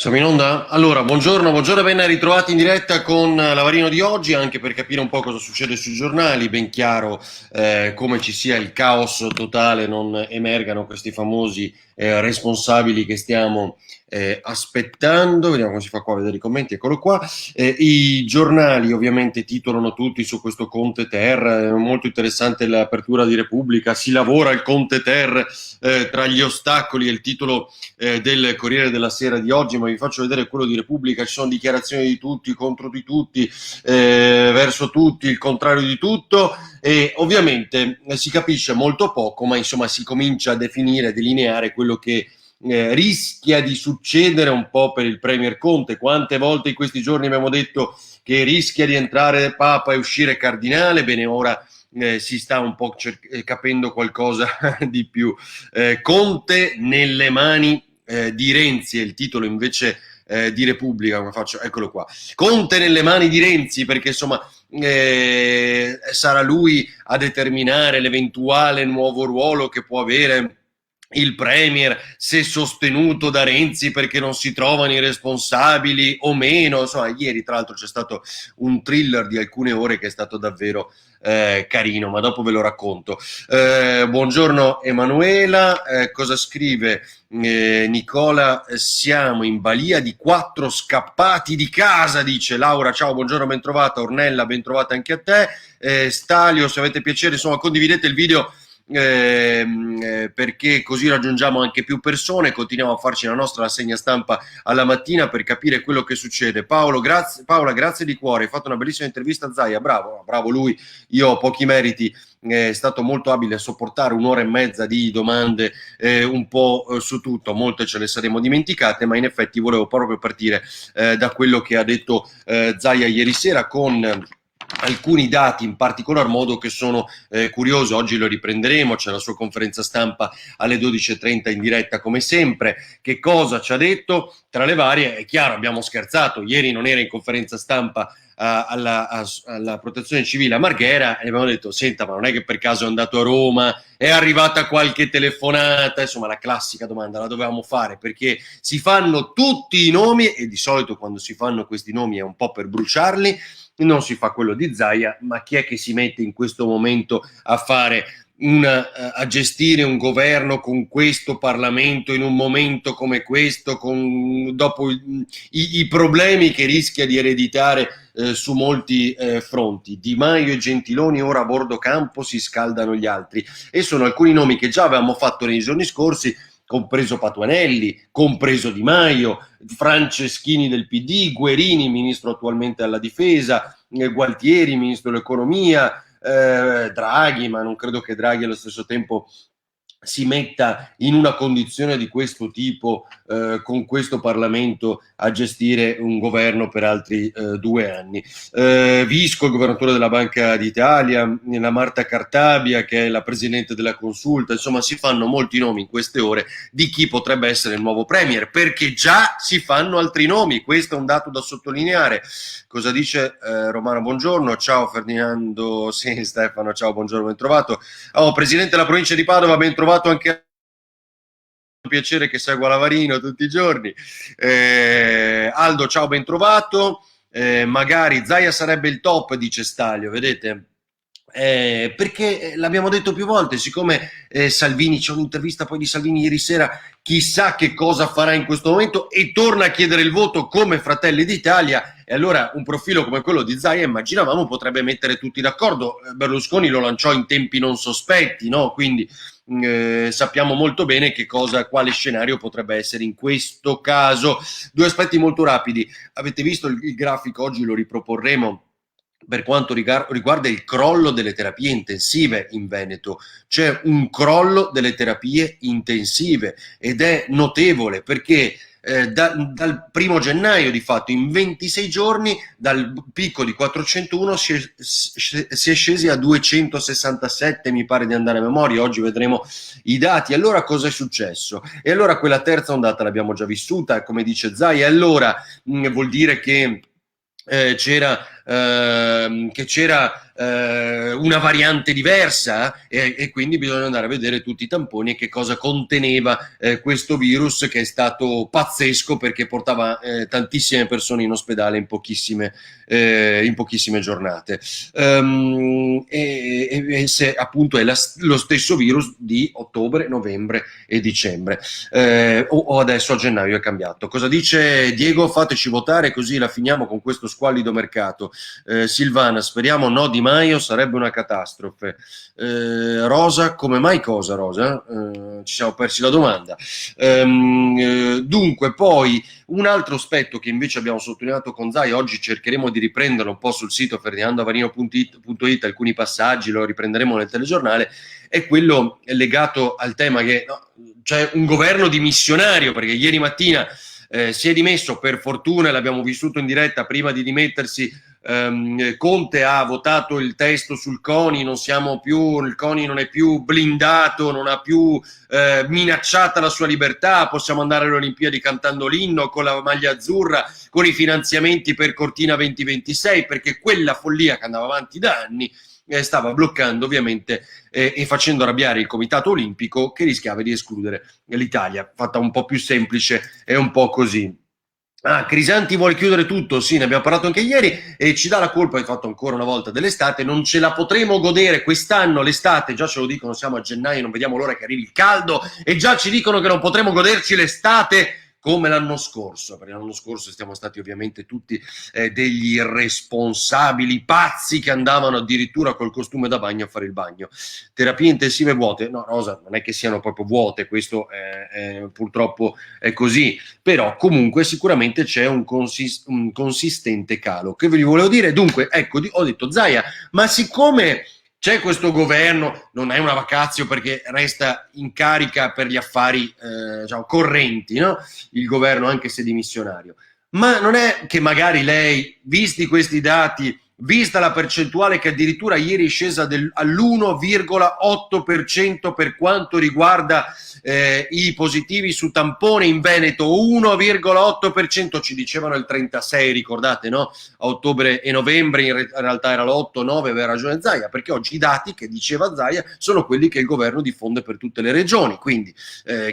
Siamo in onda? Allora, buongiorno e ben ritrovati in diretta con l'Avarino di oggi, anche per capire un po' cosa succede sui giornali, ben chiaro come ci sia il caos totale, non emergano questi famosi responsabili che stiamo aspettando. Vediamo come si fa qua a vedere i commenti, eccolo qua. I giornali ovviamente titolano tutti su questo Conte Ter, molto interessante l'apertura di Repubblica, si lavora il Conte Ter tra gli ostacoli, è il titolo del Corriere della Sera di oggi, ma vi faccio vedere quello di Repubblica. Ci sono dichiarazioni di tutti contro di tutti, verso tutti, il contrario di tutto, e ovviamente si capisce molto poco, ma insomma si comincia a definire, a delineare quello che rischia di succedere un po' per il Premier Conte. Quante volte in questi giorni abbiamo detto che rischia di entrare Papa e uscire Cardinale? Bene, ora si sta un po' capendo qualcosa di più. Conte nelle mani di Renzi, è il titolo invece di Repubblica, come faccio? Eccolo qua. Conte nelle mani di Renzi, perché insomma sarà lui a determinare l'eventuale nuovo ruolo che può avere il Premier, se sostenuto da Renzi perché non si trovano i responsabili o meno. Insomma, ieri tra l'altro c'è stato un thriller di alcune ore che è stato davvero carino, ma dopo ve lo racconto. Buongiorno Emanuela, cosa scrive Nicola? Siamo in balia di 4 scappati di casa, dice Laura. Ciao, buongiorno, ben trovata. Ornella, ben trovata anche a te. Stalio, se avete piacere, insomma, condividete il video perché così raggiungiamo anche più persone, continuiamo a farci la nostra rassegna stampa alla mattina per capire quello che succede. Paola, grazie di cuore, hai fatto una bellissima intervista a Zaia, bravo lui, io ho pochi meriti, è stato molto abile a sopportare un'ora e mezza di domande un po' su tutto, molte ce le saremo dimenticate, ma in effetti volevo proprio partire da quello che ha detto Zaia ieri sera, con alcuni dati in particolar modo che sono curiosi. Oggi lo riprenderemo, c'è la sua conferenza stampa alle 12:30 in diretta come sempre. Che cosa ci ha detto? Tra le varie, è chiaro, abbiamo scherzato, ieri non era in conferenza stampa alla protezione civile a Marghera e abbiamo detto: senta, ma non è che per caso è andato a Roma, è arrivata qualche telefonata? Insomma, la classica domanda la dovevamo fare, perché si fanno tutti i nomi e di solito quando si fanno questi nomi è un po' per bruciarli. Non si fa quello di Zaia, ma chi è che si mette in questo momento a fare a gestire un governo con questo Parlamento in un momento come questo, dopo i problemi che rischia di ereditare su molti fronti? Di Maio e Gentiloni ora a bordo campo, si scaldano gli altri, e sono alcuni nomi che già avevamo fatto nei giorni scorsi, compreso Patuanelli, compreso Di Maio, Franceschini del PD, Guerini, ministro attualmente alla difesa, Gualtieri, ministro dell'economia, Draghi, ma non credo che Draghi allo stesso tempo si metta in una condizione di questo tipo con questo Parlamento a gestire un governo per altri 2 anni. Visco, il governatore della Banca d'Italia, la Marta Cartabia che è la presidente della Consulta, insomma si fanno molti nomi in queste ore di chi potrebbe essere il nuovo Premier, perché già si fanno altri nomi, questo è un dato da sottolineare. Cosa dice Romano? Buongiorno, ciao Ferdinando, sì Stefano, ciao, buongiorno, ben trovato. Presidente della provincia di Padova, ben trovato anche a piacere che segua Lavarino tutti i giorni. Aldo, ciao, ben trovato. Magari Zaia sarebbe il top, dice Stalio, vedete? Perché l'abbiamo detto più volte, siccome Salvini, c'è un'intervista poi di Salvini ieri sera, chissà che cosa farà in questo momento, e torna a chiedere il voto come Fratelli d'Italia, e allora un profilo come quello di Zaia immaginavamo potrebbe mettere tutti d'accordo. Berlusconi lo lanciò in tempi non sospetti, no? Quindi sappiamo molto bene quale scenario potrebbe essere in questo caso. 2 aspetti molto rapidi. Avete visto il grafico, oggi lo riproporremo, per quanto riguarda il crollo delle terapie intensive in Veneto. C'è un crollo delle terapie intensive ed è notevole, perché dal 1° gennaio di fatto in 26 giorni dal picco di 401 si è scesi a 267, mi pare di andare a memoria. Oggi vedremo i dati. Allora cosa è successo? E allora quella terza ondata l'abbiamo già vissuta, come dice Zai, e allora vuol dire che c'era una variante diversa, e quindi bisogna andare a vedere tutti i tamponi e che cosa conteneva questo virus, che è stato pazzesco perché portava tantissime persone in ospedale in pochissime giornate. E se appunto è lo stesso virus di ottobre, novembre e dicembre, o adesso a gennaio è cambiato. Cosa dice Diego? Fateci votare così la finiamo con questo squallido mercato. Silvana, speriamo no Di Maio, sarebbe una catastrofe. Rosa, come mai cosa Rosa? Ci siamo persi la domanda. Dunque, poi un altro aspetto che invece abbiamo sottolineato con Zai, oggi cercheremo di riprenderlo un po' sul sito ferdinandoavarino.it, alcuni passaggi lo riprenderemo nel telegiornale, è quello legato al tema che c'è un governo dimissionario, perché ieri mattina si è dimesso, per fortuna l'abbiamo vissuto in diretta prima di dimettersi. Conte ha votato il testo sul CONI, il CONI non è più blindato, non ha più minacciata la sua libertà, possiamo andare alle Olimpiadi cantando l'inno con la maglia azzurra, con i finanziamenti per Cortina 2026, perché quella follia che andava avanti da anni stava bloccando ovviamente e facendo arrabbiare il Comitato Olimpico, che rischiava di escludere l'Italia. Fatta un po' più semplice è un po' così. Crisanti vuole chiudere tutto, sì, ne abbiamo parlato anche ieri, e ci dà la colpa, hai fatto ancora una volta, dell'estate. Non ce la potremo godere quest'anno l'estate, già ce lo dicono, siamo a gennaio, non vediamo l'ora che arrivi il caldo, e già ci dicono che non potremo goderci l'estate come l'anno scorso, perché l'anno scorso siamo stati ovviamente tutti degli irresponsabili pazzi che andavano addirittura col costume da bagno a fare il bagno. Terapie intensive vuote? No, Rosa, non è che siano proprio vuote, questo purtroppo è così, però comunque sicuramente c'è un consistente calo. Che vi volevo dire? Dunque, ecco, ho detto Zaia, ma siccome c'è questo governo, non è una vacazio perché resta in carica per gli affari correnti, no? Il governo, anche se dimissionario. Ma non è che magari lei, visti questi dati, vista la percentuale che addirittura ieri è scesa all'1,8% per quanto riguarda i positivi su tampone in Veneto, 1,8%, ci dicevano il 36%, ricordate, no? A ottobre e novembre in realtà era l'8-9%, aveva ragione Zaia, perché oggi i dati che diceva Zaia sono quelli che il governo diffonde per tutte le regioni, quindi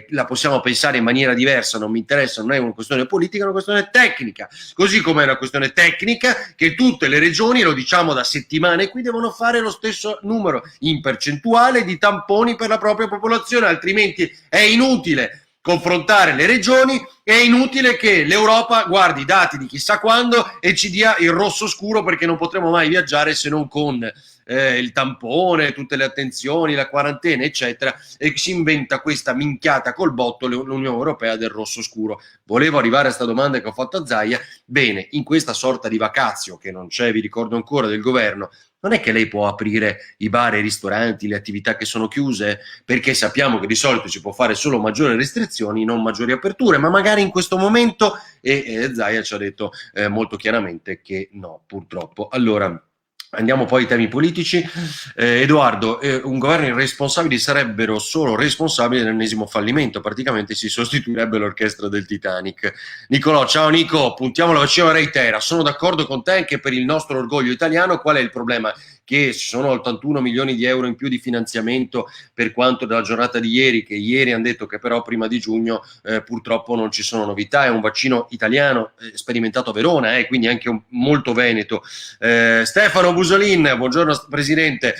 la possiamo pensare in maniera diversa, non mi interessa, non è una questione politica, è una questione tecnica, così come è una questione tecnica che tutte le regioni, lo diciamo da settimane qui, devono fare lo stesso numero in percentuale di tamponi per la propria popolazione, altrimenti è inutile confrontare le regioni, è inutile che l'Europa guardi i dati di chissà quando e ci dia il rosso scuro, perché non potremo mai viaggiare se non con il tampone, tutte le attenzioni, la quarantena, eccetera, e si inventa questa minchiata col botto l'Unione Europea del rosso scuro. Volevo arrivare a questa domanda che ho fatto a Zaia. Bene, in questa sorta di vacazio che non c'è, vi ricordo ancora, del governo, non è che lei può aprire i bar e i ristoranti, le attività che sono chiuse, perché sappiamo che di solito si può fare solo maggiori restrizioni, non maggiori aperture, ma magari in questo momento, e Zaia ci ha detto molto chiaramente che no, purtroppo. Allora, andiamo poi ai temi politici. Edoardo, un governo irresponsabile sarebbero solo responsabili dell'ennesimo fallimento, praticamente si sostituirebbe l'orchestra del Titanic. Nicolò, ciao Nico, puntiamo la vaccina a Reitera, sono d'accordo con te anche per il nostro orgoglio italiano. Qual è il problema? Che ci sono 81 milioni di euro in più di finanziamento per quanto della giornata di ieri, che ieri hanno detto che però prima di giugno purtroppo non ci sono novità, è un vaccino italiano sperimentato a Verona, quindi anche molto veneto. Stefano Busolin, buongiorno Presidente,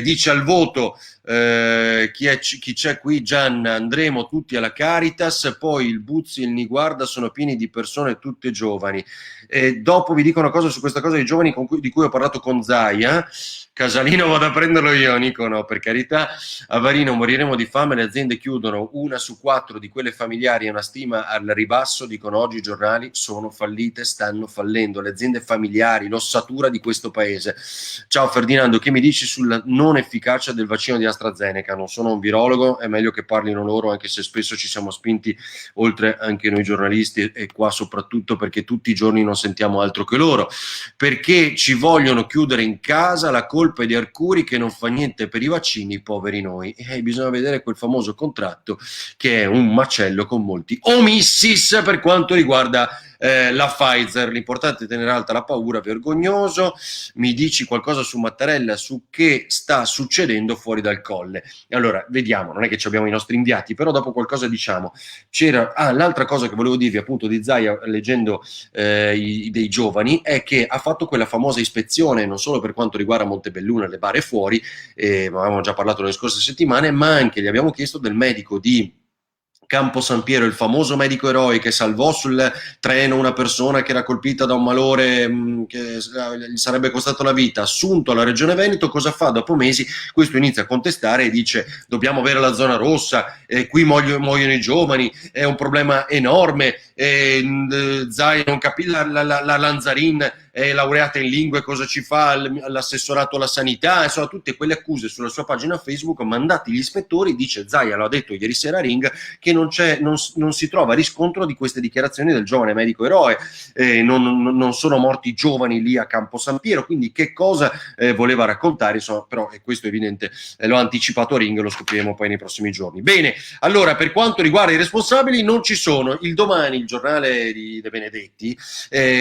dice al voto chi c'è qui? Gianna, andremo tutti alla Caritas, poi il Buzzi e il Niguarda sono pieni di persone tutte giovani. Dopo vi dico una cosa su questa cosa dei giovani di cui ho parlato con Zaia. Casalino vado a prenderlo io, Nico, no, per carità. A Varino moriremo di fame, le aziende chiudono, 1 su 4 di quelle familiari, è una stima al ribasso, dicono oggi i giornali, sono fallite, stanno fallendo le aziende familiari, l'ossatura di questo paese. Ciao Ferdinando, che mi dici sulla non efficacia del vaccino di AstraZeneca? Non sono un virologo, è meglio che parlino loro, anche se spesso ci siamo spinti oltre anche noi giornalisti, e qua soprattutto perché tutti i giorni non sentiamo altro che loro, perché ci vogliono chiudere in casa, la colpa è di Arcuri che non fa niente per i vaccini, poveri noi. Bisogna vedere quel famoso contratto che è un macello con molti omissis per quanto riguarda la Pfizer, l'importante è tenere alta la paura, vergognoso. Mi dici qualcosa su Mattarella, su che sta succedendo fuori dal Colle? Allora, vediamo, non è che ci abbiamo i nostri inviati, però dopo qualcosa diciamo. L'altra cosa che volevo dirvi appunto di Zaia, leggendo dei giovani, è che ha fatto quella famosa ispezione, non solo per quanto riguarda Montebelluna, le bare fuori, ma avevamo già parlato nelle scorse settimane, ma anche gli abbiamo chiesto del medico di Campo San Piero, il famoso medico eroe che salvò sul treno una persona che era colpita da un malore che gli sarebbe costato la vita, assunto alla Regione Veneto. Cosa fa? Dopo mesi questo inizia a contestare e dice: dobbiamo avere la zona rossa, qui muoiono i giovani, è un problema enorme, Zai non capisce, la Lanzarin è laureata in lingue, cosa ci fa l'assessorato alla sanità, insomma tutte quelle accuse sulla sua pagina Facebook mandati gli ispettori. Dice Zaia, lo ha detto ieri sera a Ring, che non si trova riscontro di queste dichiarazioni del giovane medico eroe, non sono morti giovani lì a Campo San Piero, quindi che cosa voleva raccontare, insomma, però questo è evidente, l'ho anticipato a Ring, lo scopriremo poi nei prossimi giorni. Bene, allora per quanto riguarda i responsabili non ci sono. Il Domani, il giornale di De Benedetti,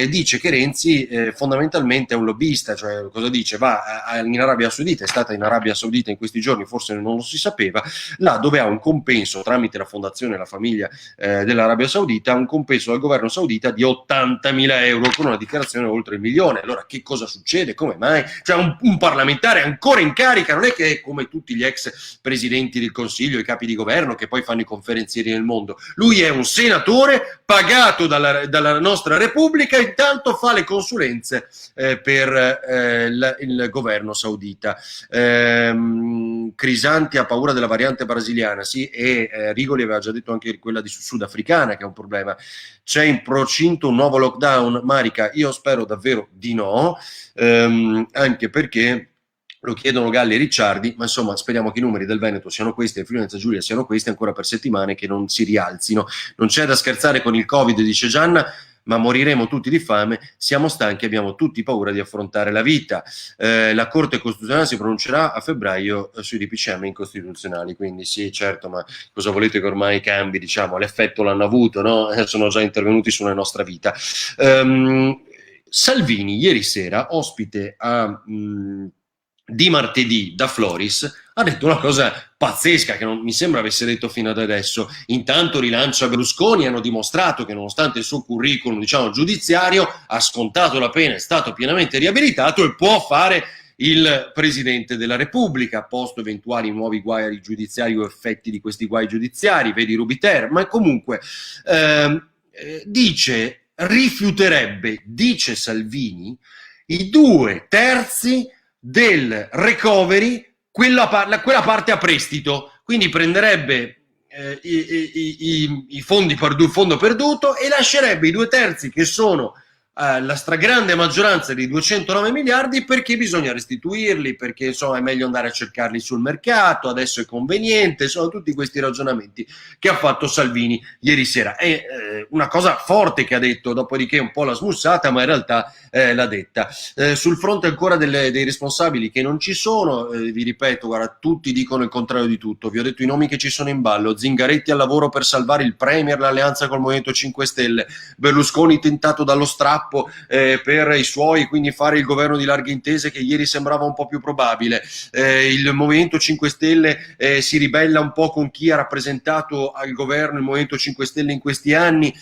dice che Renzi fondamentalmente è un lobbista, cioè cosa dice? Va in Arabia Saudita, è stata in Arabia Saudita in questi giorni, forse non lo si sapeva, là dove ha un compenso tramite la fondazione, la famiglia dell'Arabia Saudita, un compenso dal governo saudita di 80.000 euro con una dichiarazione oltre il milione. Allora che cosa succede? Come mai? Cioè un parlamentare ancora in carica, non è che è come tutti gli ex presidenti del Consiglio, i capi di governo che poi fanno i conferenzieri nel mondo. Lui è un senatore pagato dalla nostra Repubblica e intanto fa le consulenze per il governo saudita. Crisanti ha paura della variante brasiliana, sì, e Rigoli aveva già detto anche quella di sudafricana, che è un problema. C'è in procinto un nuovo lockdown, Marica? Io spero davvero di no, anche perché lo chiedono Galli e Ricciardi, ma insomma speriamo che i numeri del Veneto siano questi e Friuli Venezia Giulia siano questi ancora per settimane, che non si rialzino. Non c'è da scherzare con il Covid, dice Gianna, ma moriremo tutti di fame, siamo stanchi, abbiamo tutti paura di affrontare la vita. La Corte Costituzionale si pronuncerà a febbraio sui DPCM incostituzionali, quindi sì, certo, ma cosa volete che ormai cambi, diciamo, l'effetto l'hanno avuto, no? Sono già intervenuti sulla nostra vita. Salvini ieri sera, ospite di martedì da Floris, ha detto una cosa pazzesca che non mi sembra avesse detto fino ad adesso. Intanto rilancia Berlusconi, hanno dimostrato che nonostante il suo curriculum, diciamo, giudiziario, ha scontato la pena, è stato pienamente riabilitato e può fare il Presidente della Repubblica, posto eventuali nuovi guai giudiziari o effetti di questi guai giudiziari, vedi Rubiter, ma comunque rifiuterebbe, dice Salvini, i 2/3 del recovery, quella parte a prestito, quindi prenderebbe i fondi fondo perduto e lascerebbe i 2/3 che sono la stragrande maggioranza dei 209 miliardi, perché bisogna restituirli, perché insomma è meglio andare a cercarli sul mercato, adesso è conveniente, sono tutti questi ragionamenti che ha fatto Salvini ieri sera. È una cosa forte che ha detto, dopodiché un po' l'ha smussata, ma in realtà l'ha detta. Sul fronte ancora dei responsabili che non ci sono, vi ripeto, guarda, tutti dicono il contrario di tutto. Vi ho detto i nomi che ci sono in ballo: Zingaretti al lavoro per salvare il Premier, l'alleanza col Movimento 5 Stelle, Berlusconi tentato dallo strappo per i suoi, quindi fare il governo di larghe intese, che ieri sembrava un po' più probabile, il Movimento 5 Stelle si ribella un po' con chi ha rappresentato al governo il Movimento 5 Stelle in questi anni,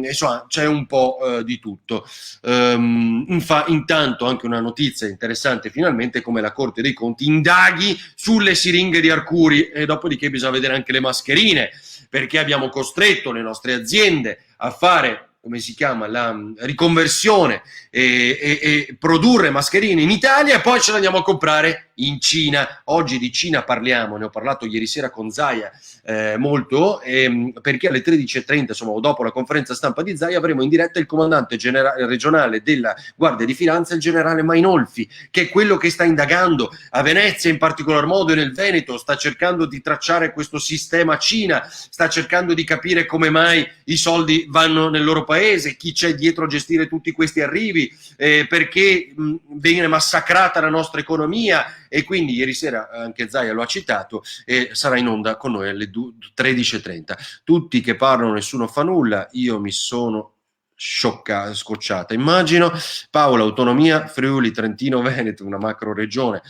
insomma c'è un po' di tutto. Intanto anche una notizia interessante finalmente, come la Corte dei Conti indaghi sulle siringhe di Arcuri, e dopodiché bisogna vedere anche le mascherine, perché abbiamo costretto le nostre aziende a fare, come si chiama, la riconversione e produrre mascherine in Italia, e poi ce le andiamo a comprare in Cina. Oggi di Cina parliamo, ne ho parlato ieri sera con Zaia molto, perché alle 13:30, insomma, dopo la conferenza stampa di Zaia, avremo in diretta il comandante regionale della Guardia di Finanza, il generale Mainolfi, che è quello che sta indagando a Venezia, in particolar modo, e nel Veneto, sta cercando di tracciare questo sistema Cina, sta cercando di capire come mai i soldi vanno nel loro paese, chi c'è dietro a gestire tutti questi arrivi, perché viene massacrata la nostra economia. E quindi ieri sera anche Zaia lo ha citato e sarà in onda con noi alle 13:30. Tutti che parlano, nessuno fa nulla. Io mi sono scocciata, immagino. Paola, autonomia, Friuli, Trentino, Veneto, una macro regione.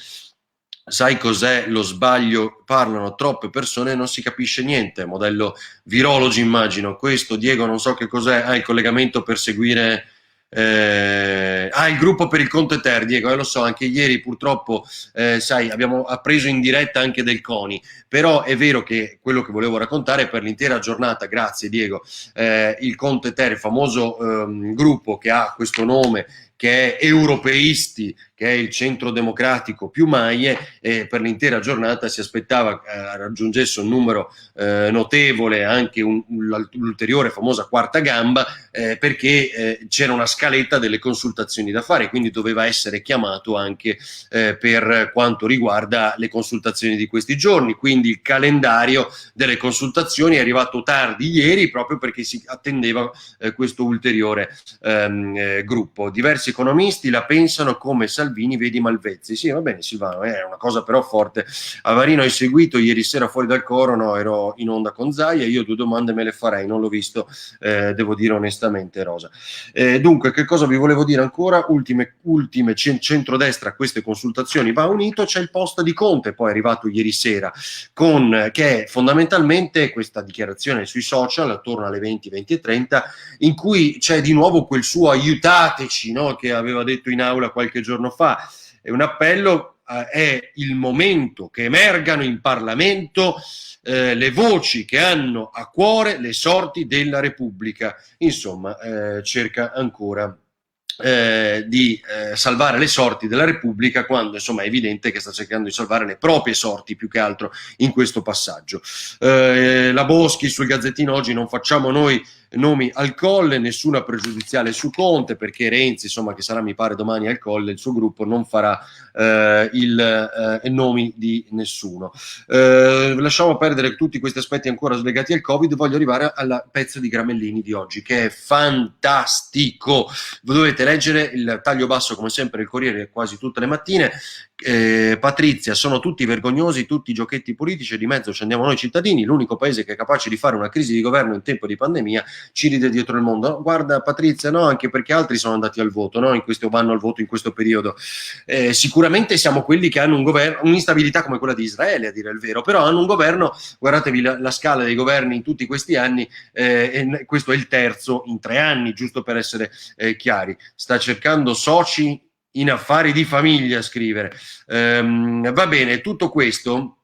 Sai cos'è lo sbaglio? Parlano troppe persone e non si capisce niente. Modello virologi, immagino. Questo, Diego, non so che cos'è. Il collegamento per seguire. Il gruppo per il Conte Ter, Diego, lo so, anche ieri purtroppo, sai, abbiamo appreso in diretta anche del CONI, però è vero che quello che volevo raccontare per l'intera giornata, grazie Diego, il Conte Ter, il famoso gruppo che ha questo nome, che è Europeisti, che è il centro democratico più maglie, e per l'intera giornata si aspettava raggiungesse un numero notevole, anche l'ulteriore famosa quarta gamba, perché c'era una scaletta delle consultazioni da fare, quindi doveva essere chiamato anche per quanto riguarda le consultazioni di questi giorni, quindi il calendario delle consultazioni è arrivato tardi ieri proprio perché si attendeva questo ulteriore gruppo. Diversi economisti la pensano come Salvini, vedi Malvezzi. Sì, va bene Silvano, è una cosa però forte. Avarino, hai seguito ieri sera fuori dal coro? No, ero in onda con Zaia, io 2 domande me le farei, non l'ho visto, devo dire onestamente, Rosa. Dunque, che cosa vi volevo dire ancora? Ultime centrodestra a queste consultazioni va unito, c'è il post di Conte, poi è arrivato ieri sera, che è fondamentalmente questa dichiarazione sui social, attorno alle 20, 20 e 30, in cui c'è di nuovo quel suo aiutateci, no? Che aveva detto in aula qualche giorno fa. È un appello, è il momento che emergano in Parlamento le voci che hanno a cuore le sorti della Repubblica. Insomma, cerca ancora di salvare le sorti della Repubblica, quando insomma è evidente che sta cercando di salvare le proprie sorti più che altro in questo passaggio. La Boschi sul Gazzettino oggi: non facciamo noi nomi al Colle, nessuna pregiudiziale su Conte, perché Renzi, insomma, che sarà mi pare domani al Colle, il suo gruppo non farà nomi di nessuno. Lasciamo perdere tutti questi aspetti ancora legati al Covid, voglio arrivare al pezzo di Gramellini di oggi, che è fantastico. Voi dovete leggere il taglio basso, come sempre, il Corriere quasi tutte le mattine. Patrizia, sono tutti vergognosi, tutti i giochetti politici, e di mezzo ci andiamo noi cittadini, l'unico paese che è capace di fare una crisi di governo in tempo di pandemia ci ride dietro il mondo. Guarda Patrizia, no, anche perché altri sono andati al voto, no? Vanno al voto in questo periodo. Sicuramente siamo quelli che hanno un governo, un'instabilità come quella di Israele, a dire il vero, però hanno un governo, guardatevi la scala dei governi in tutti questi anni, e questo è il terzo in 3 anni, giusto per essere chiari. Sta cercando soci in affari di famiglia, scrivere. Va bene, tutto questo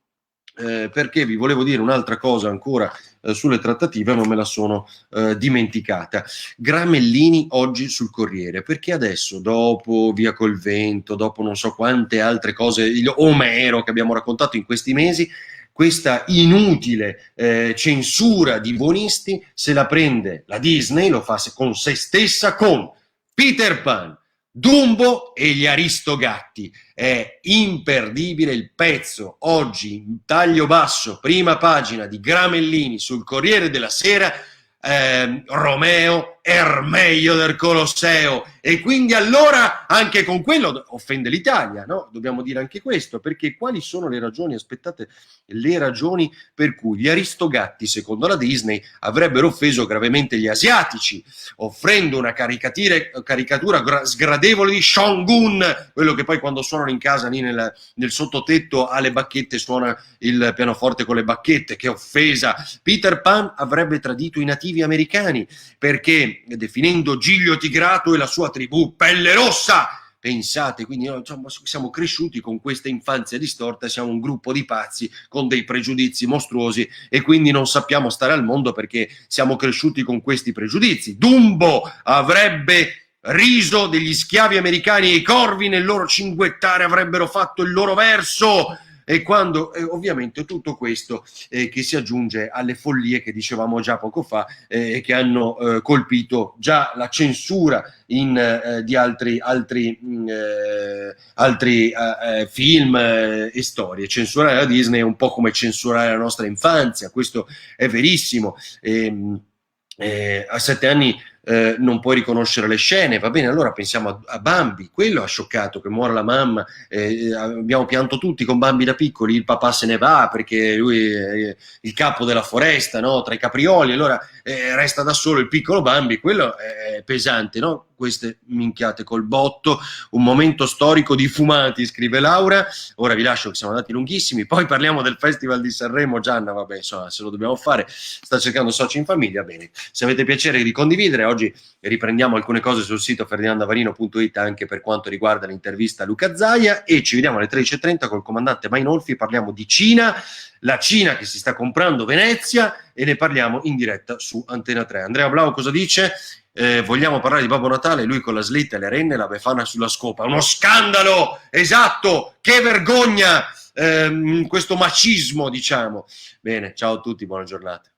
perché vi volevo dire un'altra cosa ancora sulle trattative, non me la sono dimenticata. Gramellini oggi sul Corriere, perché adesso, dopo Via col Vento, dopo non so quante altre cose, il Omero che abbiamo raccontato in questi mesi, questa inutile censura di buonisti se la prende la Disney, lo fa con se stessa, con Peter Pan, Dumbo e gli Aristogatti. È imperdibile il pezzo oggi in taglio basso, prima pagina di Gramellini sul Corriere della Sera. Romeo è meglio del Colosseo, e quindi allora anche con quello offende l'Italia, no? Dobbiamo dire anche questo, perché quali sono le ragioni? Aspettate, le ragioni per cui gli Aristogatti, secondo la Disney, avrebbero offeso gravemente gli asiatici, offrendo una caricatura sgradevole di Shogun, quello che poi quando suonano in casa lì nel sottotetto alle bacchette suona il pianoforte con le bacchette. Che offesa! Peter Pan avrebbe tradito i nativi americani, perché definendo Giglio Tigrato e la sua tribù pelle rossa, pensate, quindi noi siamo cresciuti con questa infanzia distorta, siamo un gruppo di pazzi con dei pregiudizi mostruosi, e quindi non sappiamo stare al mondo perché siamo cresciuti con questi pregiudizi. Dumbo avrebbe riso degli schiavi americani, e i corvi nel loro cinguettare avrebbero fatto il loro verso. E quando ovviamente tutto questo che si aggiunge alle follie che dicevamo già poco fa, che hanno colpito già la censura di altri film e storie. Censurare la Disney è un po' come censurare la nostra infanzia, questo è verissimo. A 7 anni non puoi riconoscere le scene, va bene, allora pensiamo a Bambi, quello ha scioccato, che muore la mamma, abbiamo pianto tutti con Bambi da piccoli, il papà se ne va perché lui è il capo della foresta, no? Tra i caprioli, allora resta da solo il piccolo Bambi, quello è pesante, no? Queste minchiate col botto, un momento storico di fumati, scrive Laura. Ora vi lascio che siamo andati lunghissimi, poi parliamo del Festival di Sanremo. Gianna, vabbè, insomma, se lo dobbiamo fare, sta cercando soci in famiglia, bene. Se avete piacere di condividere, oggi riprendiamo alcune cose sul sito ferdinandavarino.it anche per quanto riguarda l'intervista a Luca Zaia, e ci vediamo alle 13.30 col comandante Mainolfi, parliamo di Cina, la Cina che si sta comprando Venezia, e ne parliamo in diretta su Antena 3. Andrea Blau cosa dice? Vogliamo parlare di Babbo Natale, lui con la slitta e le renne e la Befana sulla scopa, uno scandalo, esatto, che vergogna, questo macismo, diciamo. Bene, ciao a tutti, buona giornata.